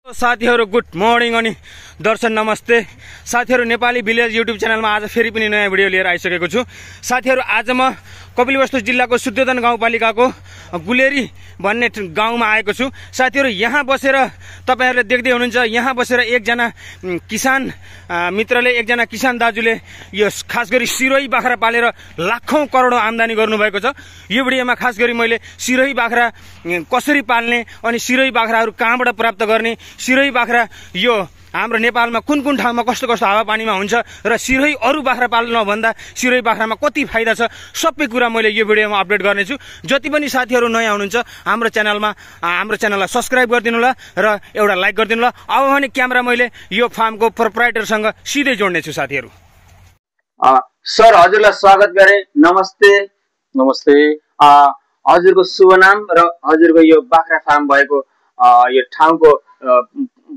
साथीहरु good morning अनि दर्शन नमस्ते। साथीहरु नेपाली भिलेज युट्युब च्यानलमा आज फेरि पनि नयाँ भिडियो लिएर आइसकेको छु। साथीहरु आज म कपिलवस्तु जिल्लाको सुध्योधन गाउँपालिकाको गुलेरी भन्ने गाउँमा आएको छु। साथीहरु यहाँ बसेर तपाईहरुले देख्दै हुनुहुन्छ, यहाँ बसेर एकजना किसान मित्रले, एकजना किसान दाजुले यो खास गरी सिरोही बाख्रा पालेर लाखौं करोडौं आम्दानी गर्नुभएको छ। यो भिडियोमा खास गरी मैले सिरोही बाख्रा कसरी पाल्ने अनि सिरोही बाख्राहरू कहाँबाट प्राप्त गर्ने, सिरोही बाख्रा यो हाम्रो नेपालमा कुन कुन ठाउँमा कस्तो कस्तो हावापानीमा हुन्छ र सिरोही अरू बाख्रा पाल्न भन्दा सिरोही बाख्रामा कति फाइदा छ, सबै कुरा मैले यो भिडियोमा अपडेट गर्नेछु। जति पनि साथीहरू नयाँ हुनुहुन्छ हाम्रो च्यानललाई सब्स्क्राइब गरिदिनु होला र एउटा लाइक गरिदिनु होला। अब भने क्यामेरा मैले यो फार्मको प्रोप्राइटरसँग सिधै जोड्नेछु। साथीहरू सर हजुरलाई स्वागत गरे। नमस्ते। नमस्ते। हजुरको शुभ नाम र हजुरको यो बाख्रा फार्म भएको यो ठाउँको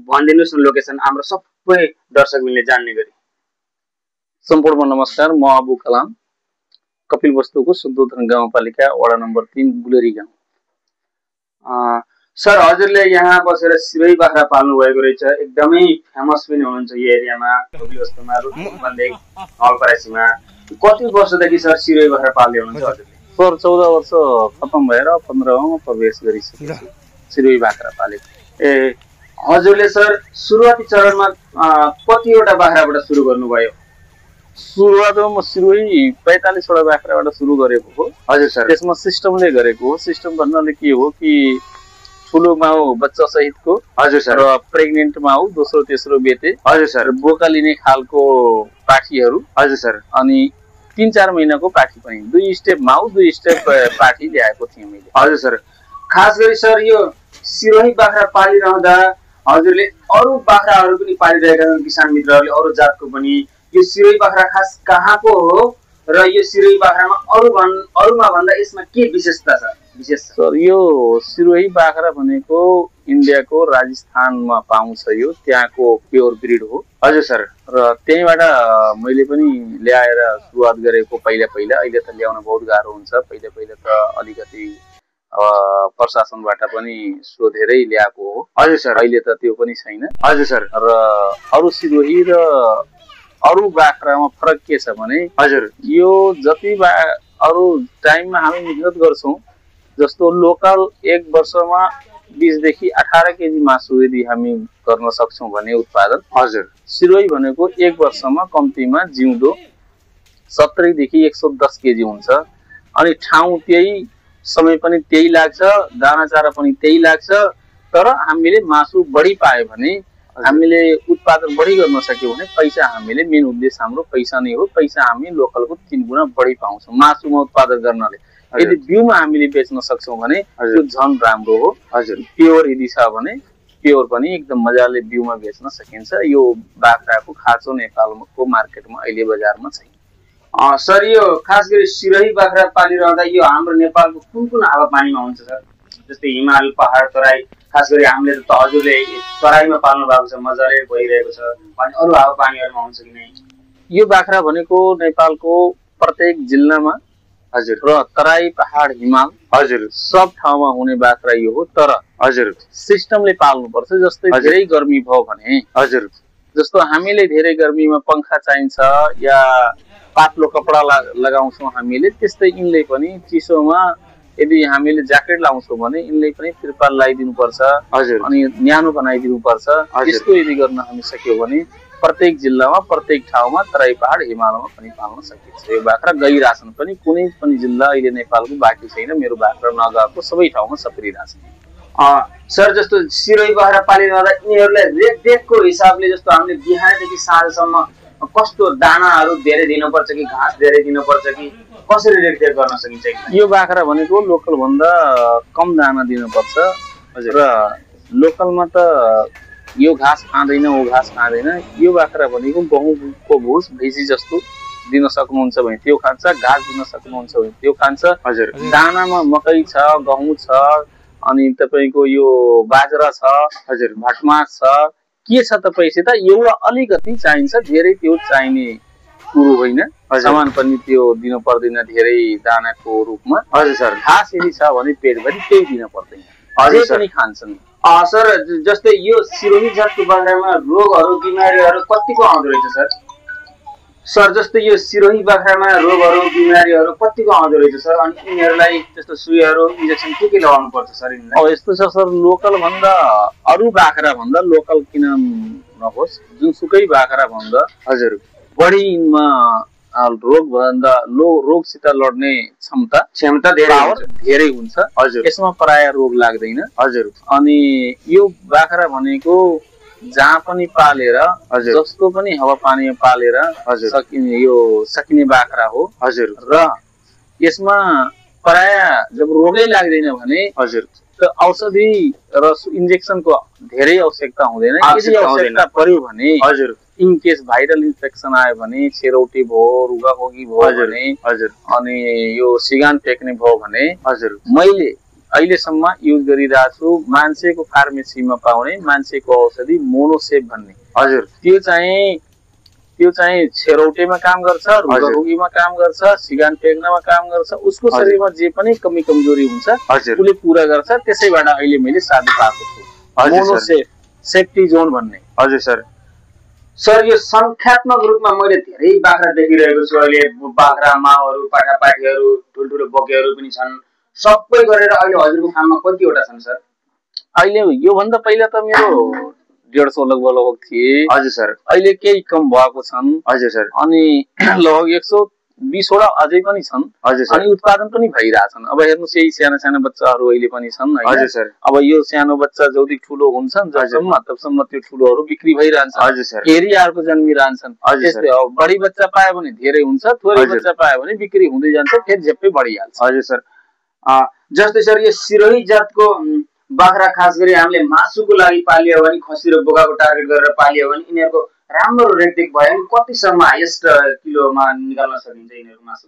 भनिदिनुहोस् न, लोकेसन हाम्रो सबै दर्शक मिलले जान्ने गरी। सम्पूर्ण नमस्कार, म अबु कलाम, कपिलवस्तुको सुध्योधन गाउँपालिका वडा नम्बर 3 गुलेरी गाउँ। सर हजुरले यहाँ बसेर सिरोही बाख्रा पाल्नु भएको रहेछ, एकदमै फेमस पनि हुनुहुन्छ यो एरियामा, कपिलवस्तुमा, रुकुमबन्देक नवलपरासीमा। कति वर्षदेखि सर सिरोही बाख्रा पाल्दै हुनुहुन्छ हजुरले? सर 14 वर्ष खतम भएर 15औं प्रवेश गरिसकेको सिरोही बाख्रा पालेको। ए हजुरले सर सुरुवाती चरणमा कतिवटा बाख्राबाट सुरु गर्नुभयो? सुरुवातमा म सिरोही 45 वटा बाख्राबाट सुरु गरेको हो। हजुर सर। त्यसमा सिस्टमले गरेको हो। सिस्टम भन्नाले के हो कि ठुलो माउ बच्चा सहितको, हजुर सर, र प्रेग्नेन्ट माउ दोस्रो तेस्रो बेटे, हजुर सर, बोका लिने खालको पाठीहरू, हजुर सर, अनि 3-4 महिनाको पाठी पनि 2 स्टेप माउ 2 स्टेप पाठी ल्याएको थिएँ मैले। हजुर सर। खास गरी सर यो सिरोही बाख्रा पालिरहँदा हजुरले अरू बाख्राहरू पनि पालिरहेका छन् किसान मित्रहरूले, अरू जातको पनि। यो सिरोही बाख्रा खास कहाँको हो र यो सिरोही बाख्रामा अरूमा भन्दा यसमा के विशेषता छ? सर यो सिरोही बाख्रा भनेको इन्डियाको राजस्थानमा पाउँछ, यो त्यहाँको प्योर ब्रिड हो। हजुर सर। र त्यहीँबाट मैले पनि ल्याएर सुरुवात गरेको पहिला। अहिले त ल्याउन बहुत गाह्रो हुन्छ। पहिला त अलिकति प्रशासनबाट पनि सोधेरै ल्याएको हो। हजुर सर। अहिले त त्यो पनि छैन। हजुर सर। र अरू सिरोही र अरू बाख्रामा फरक के छ भने, हजुर यो जति अरू टाइममा हामी मेहनत गर्छौँ, जस्तो लोकल 1 वर्षमा 20 देखि 18 केजी मासु यदि हामी गर्न सक्छौँ भने उत्पादन, हजुर, सिरोही भनेको 1 वर्षमा कम्तीमा जिउँदो 70 देखि 110 केजी हुन्छ। अनि ठाउँ त्यही, समय पनि त्यही लाग्छ, दाना चारा पनि त्यही लाग्छ। तर हामीले मासु बढी पायो भने, हामीले उत्पादन बढी गर्न सक्यो भने पैसा, हामीले मेन उद्देश्य हाम्रो पैसा नै हो। पैसा हामी लोकलको 3 गुणा बढी पाउँछौँ मासुमा उत्पादन गर्नाले। यदि बिउमा हामीले बेच्न सक्छौँ भने त्यो झन् राम्रो हो। हजुर। प्योर यदि छ भने प्योर पनि एकदम मजाले बिउमा बेच्न सकिन्छ। यो बाख्राको खाँचो नेपालको मार्केटमा अहिले बजारमा छैन। सर यो खास गरी सिरोही बाख्रा पालिरहँदा यो हाम्रो नेपालको कुन हावापानीमा हुन्छ सर? जस्तै हिमाल, पहाड, तराई। खास गरी हामीले त हजुरले तराईमा पाल्नु भएको छ, मजाले भइरहेको छ, अनि अरू हावापानीहरूमा हुन्छ कि नै? यो बाख्रा भनेको नेपालको प्रत्येक जिल्लामा, हजुर, र तराई, पहाड, हिमाल, हजुर, सब ठाउँमा हुने बाख्रा यो हो। तर हजुर सिस्टमले पाल्नुपर्छ। जस्तै धेरै गर्मी भयो भने, हजुर, जस्तो हामीले धेरै गर्मीमा पंखा चाहिन्छ या पातलो कपडा लगाउँछौँ हामीले, त्यस्तै यिनले पनि चिसोमा यदि हामीले ज्याकेट लाउँछौँ भने यिनले पनि त्रिपाल लगाइदिनु पर्छ। हजुर। अनि न्यानो बनाइदिनु पर्छ। यस्तो यदि गर्न हामी सक्यो भने प्रत्येक जिल्लामा, प्रत्येक ठाउँमा, तराई, पहाड, हिमालमा पनि पाल्न सकिन्छ। यो बाख्रा गइराछन् पनि। कुनै पनि जिल्ला अहिले नेपालको बाँकी छैन मेरो बाख्रा नगएको, सबै ठाउँमा सप्रिरहेछन्। सर जस्तो सिरोही बाख्रा पालिरहँदा यिनीहरूलाई रेखदेखको हिसाबले, जस्तो हामीले बिहानदेखि साँझसम्म कस्तो दानाहरू धेरै दिनुपर्छ कि घाँस धेरै दिनुपर्छ कि कसरी रेखदेख गर्न सकिन्छ? यो बाख्रा भनेको लोकल भन्दा कम दाना दिनुपर्छ। र लोकलमा त यो घाँस खाँदैन, वो घाँस खाँदैन। यो बाख्रा भनेको गहुँको भुस, भैँसी जस्तो दिन सक्नुहुन्छ भने त्यो खान्छ, घाँस दिन सक्नुहुन्छ भने त्यो खान्छ। हजुर। दानामा मकै छ, गहुँ छ, अनि तपाईँको यो बाजरा छ, हजुर, भटमास छ। के छ तपाईँसित एउटा अलिकति चाहिन्छ, धेरै त्यो चाहिने कुरो होइन। सामान पनि त्यो दिन पर्दैन धेरै दानाको रूपमा। हजुर सर। घाँस यदि छ भने पेटभरि त्यही दिन पर्दैन। जे पनि खान्छन्। सर जस्तै यो सिरोही जातको बाख्रामा रोगहरू बिमारीहरू कतिको आउँदो रहेछ सर? सर जस्तै यो सिरोही बाख्रामा रोगहरू बिमारीहरू कतिको आउँदो रहेछ सर? अनि यिनीहरूलाई त्यस्तो सुईहरू इन्जेक्सन के लगाउनु पर्छ सर यिनीहरूलाई? अब यस्तो छ सर, लोकल भन्दा अरू बाख्रा भन्दा लोकल किन नहोस्, जुनसुकै बाख्रा भन्दा हजुर बढी यिनमा रोगसित लड्ने क्षमता धेरै हुन्छ। हजुर यसमा प्राय रोग लाग्दैन। हजुर अनि यो बाख्रा भनेको जहाँ पनि पालेर जस्तो पनि हावापानीमा पालेर सकिने बाख्रा हो। हजुर र यसमा प्राय जब रोगै लाग्दैन भने हजुर औषधि र इन्जेक्सनको धेरै आवश्यकता हुँदैन। यदि आवश्यकता पर्यो भने हजुर इन केस भाइरल इन्फेक्सन आयो भने, छेरौटी भयो, रुगाखोकी भयो भने, अनि यो सिगान फेक्ने भयो भने, हजुर मैले अहिलेसम्म युज गरिरहेको छु मान्छेको फार्मेसीमा पाउने मान्छेको औषधि मोनोसेप भन्ने। हजुर त्यो चाहिँ छेरौटेमा काम गर्छ, रुगाखोकीमा काम गर्छ, सिगान फेक्नमा काम गर्छ। उसको शरीरमा जे पनि कमी कमजोरी हुन्छ उसले पूरा गर्छ। त्यसैबाट अहिले मैले साधु पाएको छु मोनोसेप, सेफ्टी जोन भन्ने। हजुर सर यो संख्यात्मक रूपमा मैले धेरै बाख्रा देखिरहेको छु अहिले। बाख्रा माउहरू, पाठापाठीहरू, ठुल्ठुलो बकेहरू पनि छन्। सबै गरेर अहिले हजुरको फार्ममा कतिवटा छन् सर? अहिले योभन्दा पहिला त मेरो 150 लगभग थिए। हजुर सर। अहिले केही कम भएको छन्। हजुर सर। अनि लगभग 120 वटा अझै पनि छन्। हजुर सर। अनि उत्पादन पनि भइरहेछन्। अब हेर्नुस् यही साना बच्चाहरू अहिले पनि छन्। हजुर सर। अब यो सानो बच्चा जति ठुलो हुन्छन् तबसम्म त्यो ठुलोहरू बिक्री भइरहन्छ। हजुर सर। फेरि अर्को जन्मिरहन्छन्। त्यस्तै हो, बढी बच्चा पायो भने धेरै हुन्छ, थोरै बच्चा पायो भने बिक्री हुँदै जान्छ, फेरि झेप्पै बढिहाल्छ। हजुर सर। जस्तै सर यो सिरोही जातको बाख्रा खास गरी हामीले मासुको लागि पालियो भने, खसी र बोकाको टार्गेट गरेर पालियो भने यिनीहरूको राम्रो रेखदेख भयो भने कतिसम्म हाइएस्ट किलोमा निकाल्न सकिन्छ यिनीहरूको मासु?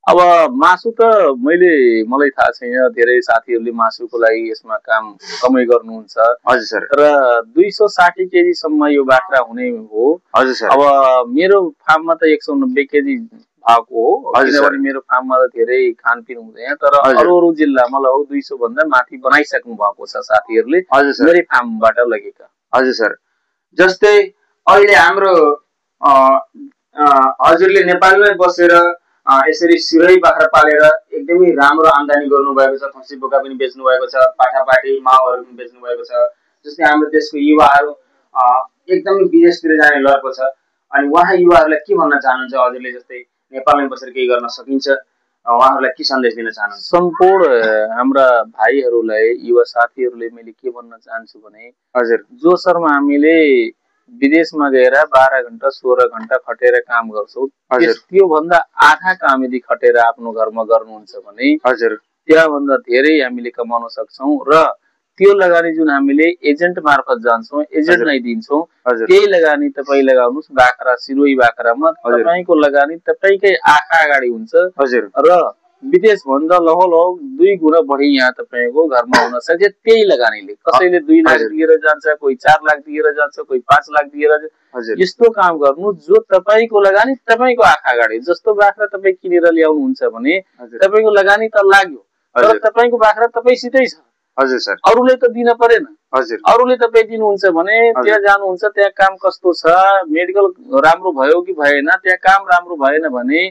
अब मासु त मलाई थाहा छैन, धेरै साथीहरूले मासुको लागि यसमा काम कमै गर्नुहुन्छ। हजुर सर। तर 260 केजीसम्म यो बाख्रा हुने हो। हजुर सर। अब मेरो फार्ममा त 190 केजी भएको हो, किनभने मेरो फार्ममा त धेरै खानपिन हुँदैन। तर अरू जिल्लामा लगभग 200 भन्दा माथि बनाइसक्नु भएको छ साथीहरूले मेरै फार्मबाट लगेका। हजुर सर। जस्तै अहिले हाम्रो हजुरले नेपालमै बसेर यसरी सिरोही बाख्रा पालेर एकदमै राम्रो आम्दानी गर्नुभएको छ। खसी बोका पनि बेच्नु भएको छ, पाठापाठी माउहरू पनि बेच्नु भएको छ। जस्तै हाम्रो देशको युवाहरू एकदमै विदेशतिर जाने लहरको छ। अनि उहाँ युवाहरूलाई के भन्न चाहनुहुन्छ हजुरले? जस्तै नेपालमै बसेर केही गर्न सकिन्छ, उहाँहरूलाई के सन्देश दिन चाहनुहुन्छ? सम्पूर्ण हाम्रा भाइहरूलाई, युवा साथीहरूले मैले के भन्न चाहन्छु भने, हजुर जो शर्मा हामीले विदेशमा गएर 12 घण्टा 16 घण्टा खटेर काम गर्छौँ, त्यो भन्दा आधा काम यदि खटेर आफ्नो घरमा गर्नुहुन्छ भने हजुर त्यहाँभन्दा धेरै हामीले कमाउन सक्छौँ। र त्यो लगानी जुन हामीले एजेन्ट मार्फत जान्छौँ, एजेन्टलाई दिन्छौँ, त्यही लगानी तपाईँ लगाउनुहोस् बाख्रा, सिरोही बाख्रामा। तपाईँको लगानी तपाईँकै आँखा अगाडि हुन्छ। हजुर। र विदेश भन्दा लगभग 2 गुणा बढी यहाँ तपाईँको घरमा हुन सक्छ त्यही लगानीले। कसैले 2 लाख दिएर जान्छ, कोही 4 लाख दिएर जान्छ, कोही 5 लाख दिएर जान्छ। यस्तो काम गर्नु जो तपाईँको लगानी तपाईँको आँखा अगाडि। जस्तो बाख्रा तपाईँ किनेर ल्याउनुहुन्छ भने तपाईँको लगानी त लाग्यो, तर तपाईँको बाख्रा तपाईँसितै छ। हजुर सर। अरूले त दिन परेन। हजुर। अरूले तपाईँ दिनुहुन्छ भने त्यहाँ जानुहुन्छ, त्यहाँ काम कस्तो छ, मेडिकल राम्रो भयो कि भएन, त्यहाँ काम राम्रो भएन भने,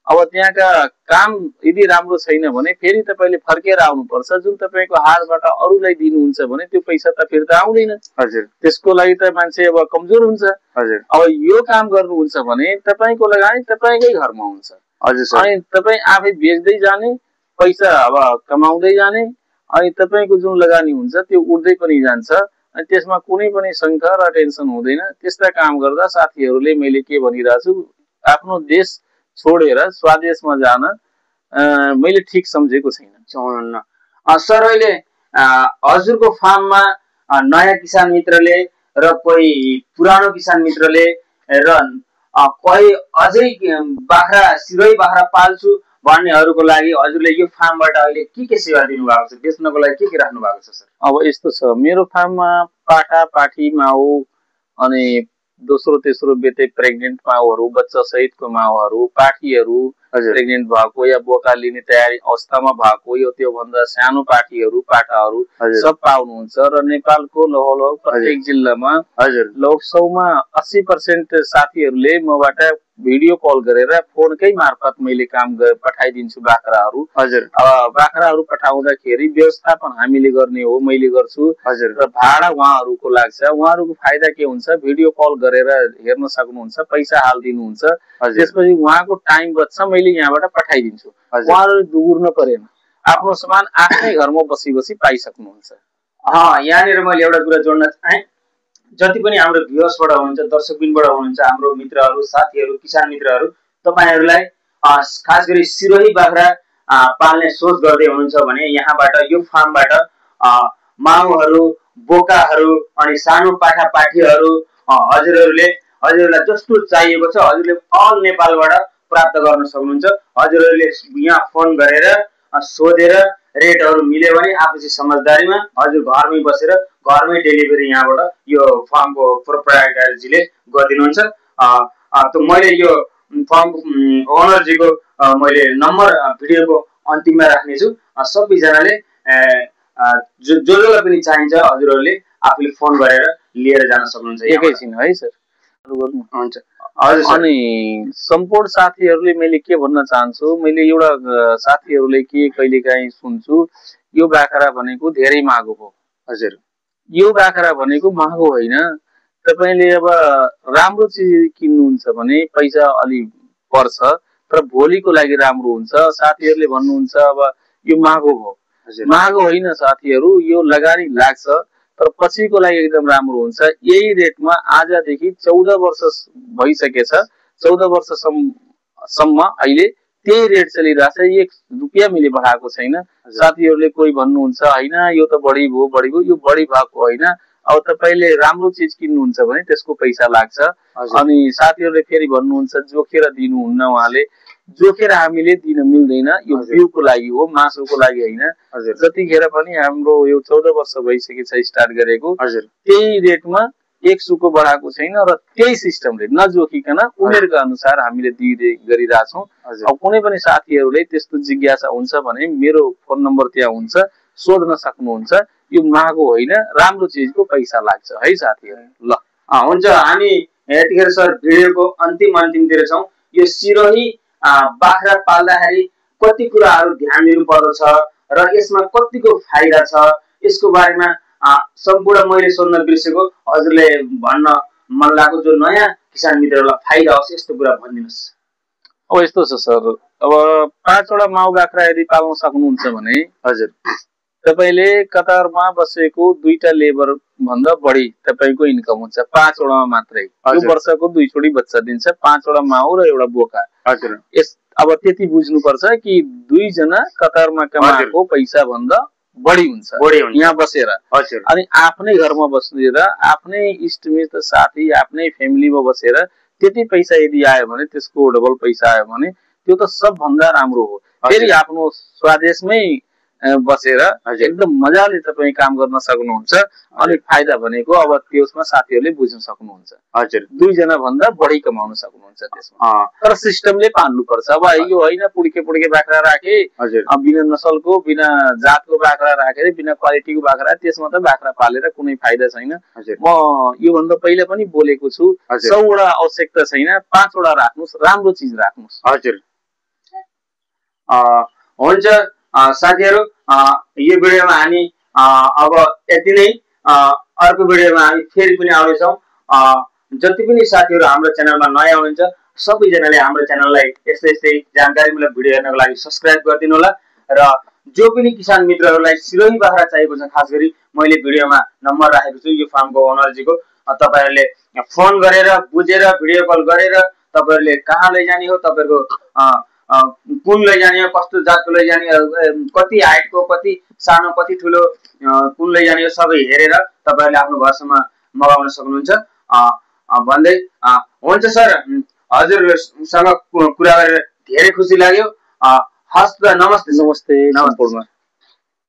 अब त्यहाँका काम यदि राम्रो छैन भने फेरि तपाईँले फर्केर आउनुपर्छ। जुन तपाईँको हातबाट अरूलाई दिनुहुन्छ भने त्यो पैसा त फिर्ता आउँदैन। हजुर। त्यसको लागि त मान्छे अब कमजोर हुन्छ। हजुर। अब यो काम गर्नुहुन्छ भने तपाईँको लगानी तपाईँकै घरमा हुन्छ। हजुर सर। अनि तपाईँ आफै बेच्दै जाने, पैसा अब कमाउँदै जाने, अनि तपाईँको जुन लगानी हुन्छ त्यो उड्दै पनि जान्छ। अनि त्यसमा कुनै पनि शङ्का र टेन्सन हुँदैन। त्यस्ता काम गर्दा साथीहरूले मैले के भनिरहेको छु, आफ्नो देश छोडेर स्वदेशमा जान मैले ठिक सम्झेको छैन। सर अहिले हजुरको फार्ममा नयाँ किसान मित्रले र कोही पुरानो किसान मित्रले र कोही अझै बाख्रा, सिरोही बाख्रा पाल्छु भन्नेहरूको लागि हजुरले यो फार्मबाट अहिले के सेवा दिनुभएको छ? बेच्नको लागि के राख्नु भएको छ सर? अब यस्तो छ, मेरो फार्ममा पाठा, पाठी, माउ, अनि दोस्रो तेस्रो बेते प्रेग्नेन्ट माउहरू, बच्चा सहितको माउहरू, पाठीहरू, प्रेग्नेन्ट भएको या बोका लिने तयारी अवस्थामा भएको यो त्यो भन्दा सानो पाठाहरू सब पाउनुहुन्छ र नेपालको लगभग प्रत्येक जिल्लामा लगभग 80% साथीहरूले मबाट भिडियो कल गरेर फोनकै मार्फत मैले काम पठाइदिन्छु बाख्राहरू। बाख्राहरू पठाउँदाखेरि व्यवस्थापन हामीले गर्ने हो, मैले गर्छु र भाडा उहाँहरूको लाग्छ। उहाँहरूको फाइदा के हुन्छ, भिडियो कल गरेर हेर्न सक्नुहुन्छ, पैसा हालिदिनुहुन्छ, त्यसपछि उहाँको टाइम बच्छ, मैले यहाँबाट पठाइदिन्छु। उहाँहरू दुगुर्न परेन, आफ्नो सामान आफ्नै घरमा बसी बसी पाइसक्नुहुन्छ। यहाँनिर मैले एउटा कुरा जोड्न चाहे, जति पनि हाम्रो भ्युअर्सबाट हुनुहुन्छ, दर्शकबिनबाट हुनुहुन्छ, हाम्रो मित्रहरू, साथीहरू, किसान मित्रहरू, तपाईहरुलाई खास गरी सिरोही बाख्रा पाल्ने सोच गर्दै हुनुहुन्छ भने यहाँबाट यो फार्मबाट माउहरू, बोकाहरू अनि सानो पाठापाठीहरू हजुरहरूलाई जस्तो चाहिएको छ हजुरले अल नेपालबाट प्राप्त गर्न सक्नुहुन्छ। हजुरहरूले यहाँ फोन गरेर सोधेर रेटहरू मिल्यो भने आफूसी समझदारीमा हजुर घरमै बसेर घरमै डेलिभरी यहाँबाट यो फार्मको प्रोप्राइटरजीले गरिदिनुहुन्छ। त मैले यो फार्मको ओनरजीको मैले नम्बर भिडियोको अन्तिममा राख्नेछु। सबैजनाले जसलाई पनि चाहिन्छ हजुरहरूले आफूले फोन गरेर लिएर जान सक्नुहुन्छ। एकैछिन है सर, हुन्छ। अनि सम्पूर्ण साथीहरूले मैले के भन्न चाहन्छु, मैले एउटा साथीहरूले के कहिलेकाहीँ सुन्छु, यो बाख्रा भनेको धेरै महँगो हो। हजुर, यो बाख्रा भनेको महँगो होइन। तपाईले अब राम्रो चिज किन्नुहुन्छ भने पैसा अलि पर्छ, तर भोलिको लागि राम्रो हुन्छ। साथीहरूले भन्नुहुन्छ अब यो महँगो हो, महँगो होइन साथीहरू, यो लगानी लाग्छ तर पछिको लागि एकदम राम्रो हुन्छ। यही रेटमा आजदेखि 14 वर्ष भइसकेछ, 14 वर्षसम्म अहिले त्यही रेट चलिरहेछ। 1 रुपैयाँ मैले बढाएको छैन। साथीहरूले कोही भन्नुहुन्छ हैन यो त बढी भयो, यो बढी भएको होइन। अब तपाईले राम्रो चिज किन्नुहुन्छ भने त्यसको पैसा लाग्छ। अनि साथीहरूले फेरि भन्नुहुन्छ जोखेर दिनुहुन्न, उहाँले जोखेर हामीले दिन मिल्दैन, यो बिउको लागि हो, मासुको लागि होइन। जतिखेर पनि हाम्रो यो 14 वर्ष भइसकेछ स्टार्ट गरेको, त्यही रेटमा 1 सुको बढाएको छैन र त्यही सिस्टमले नजोखिकन उमेरका अनुसार हामीले दिँदै गरिरहेछौँ। अब कुनै पनि साथीहरूले त्यस्तो जिज्ञासा हुन्छ भने मेरो फोन नम्बर त्यहाँ हुन्छ, सोध्न सक्नुहुन्छ। यो महँगो होइन, राम्रो चिजको पैसा लाग्छ है साथीहरू। ल हुन्छ, हामी यतिखेर सर भिडियोको अन्तिमतिर छौँ। यो सिरोही बाख्रा पाल्दाखेरि कति कुराहरू ध्यान दिनु पर्दछ र यसमा कतिको फाइदा छ, यसको बारेमा सम्पूर्ण मैले सोध्न बिर्सेको हजुरले भन्न मन लागेको जो नयाँ किसान मित्रहरूलाई फाइदा होस् यस्तो कुरा भनिदिनुहोस्। अब यस्तो छ सर, अब 5 वटा माउ बाख्रा यदि पाल्न सक्नुहुन्छ भने हजुर तपाईले कतारमा बसेको 2टा लेबर भन्दा बढी तपाईको इन्कम हुन्छ 5 वटामा मात्रै। यो वर्षको 2 छोडी बच्चा दिन्छ, 5 वटा माउ र एउटा बोका। हजुर, अब त्यति बुझ्नुपर्छ कि 2 जना कतारमा कमाएको पैसा भन्दा बढी हुन्छ यहाँ बसेर। अनि आफ्नै घरमा बसेर आफ्नै इष्टमित्र साथी आफ्नै फ्यामिलीमा बसेर त्यति पैसा यदि आयो भने त्यसको डबल पैसा आयो भने त्यो त सबभन्दा राम्रो हो। फेरि आफ्नो स्वदेशमै बसेर एकदम मजाले तपाईँ काम गर्न सक्नुहुन्छ। अनि फाइदा भनेको अब त्यसमा साथीहरूले बुझ्न सक्नुहुन्छ। हजुर, 2 जना भन्दा बढी कमाउन सक्नुहुन्छ त्यसमा, तर सिस्टमले पाल्नु पर्छ। अब यो होइन पुड्के बाख्रा राखे, बिना नसलको बिना जातको बाख्रा राखेर बिना क्वालिटीको बाख्रा, त्यसमा त बाख्रा पालेर कुनै फाइदा छैन। म यो भन्दा पहिला पनि बोलेको छु, 100 वटा आवश्यकता छैन, 5 वटा राख्नुस्, राम्रो चिज राख्नुस्। हजुर, हुन्छ साथीहरू, यो भिडियोमा हामी अब यति नै। अर्को भिडियोमा हामी फेरि पनि आउनेछौँ। जति पनि साथीहरू हाम्रो च्यानलमा नयाँ हुनुहुन्छ सबैजनाले हाम्रो च्यानललाई यस्तै जानकारीमूलक भिडियो हेर्नको लागि सब्स्क्राइब गरिदिनु होला। र जो पनि किसान मित्रहरूलाई सिरोही बाख्रा चाहिएको छ, खास गरी मैले भिडियोमा नम्बर राखेको छु यो फार्मको ओनरजीको, तपाईहरूले फोन गरेर बुझेर भिडियो कल गरेर तपाईहरूले कहाँ लैजाने हो, तपाईहरुको कुन लैजाने हो, कस्तो जातको लैजाने हो, कति हाइटको, कति सानो कति ठुलो कुन लैजाने हो, सबै हेरेर तपाईहरूले आफ्नो घरसम्म मगाउन सक्नुहुन्छ भन्दै। हुन्छ सर, हजुरसँग कुरा गरेर धेरै खुसी लाग्यो। हस्त, नमस्ते। नमस्ते।